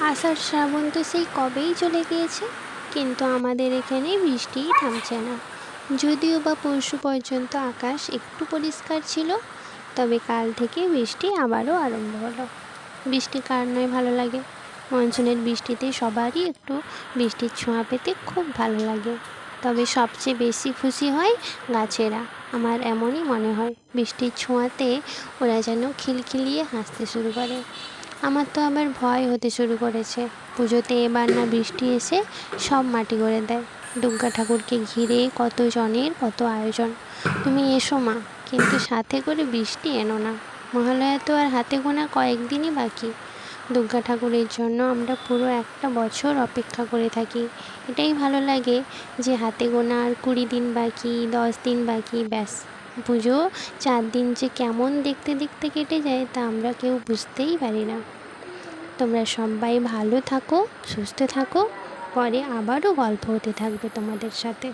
আষাঢ় শ্রাবণ তো সেই কবেই চলে গিয়েছে, কিন্তু আমাদের এখানে বৃষ্টিই থামছে না। যদিও বা পরশু পর্যন্ত আকাশ একটু পরিষ্কার ছিল, তবে কাল থেকে বৃষ্টি আবারও আরম্ভ হলো। বৃষ্টি কার নয় ভালো লাগে? মনসুনের বৃষ্টিতে সবারই একটু বৃষ্টির ছোঁয়া পেতে খুব ভালো লাগে। তবে সবচেয়ে বেশি খুশি হয় গাছেরা। আমার এমনই মনে হয়, বৃষ্টির ছোঁয়াতে ওরা যেন খিলখিলিয়ে হাসতে শুরু করে। আমার তো আবার ভয় হতে শুরু করেছে। পুজোতে এবার না বৃষ্টি এসে সব মাটি করে দেয়। দুর্গা ঠাকুরকে ঘিরে কত জনের কত আয়োজন। তুমি এসো মা, কিন্তু সাথে করে বৃষ্টি এনো না। মহালয়া তো আর হাতে গোনা কয়েকদিনই বাকি। দুর্গা ঠাকুরের জন্য আমরা পুরো একটা বছর অপেক্ষা করে থাকি। এটাই ভালো লাগে যে হাতে গোনা আর 20 দিন বাকি, 10 দিন বাকি, ব্যাস পুজো 4 দিন যে কেমন দেখতে দেখতে কেটে যায় তা আমরা কেউ বুঝতেই পারি না। তোমরা সবাই ভালো থাকো, সুস্থ থাকো। পরে আবারও গল্প হতে থাকবে তোমাদের সাথে।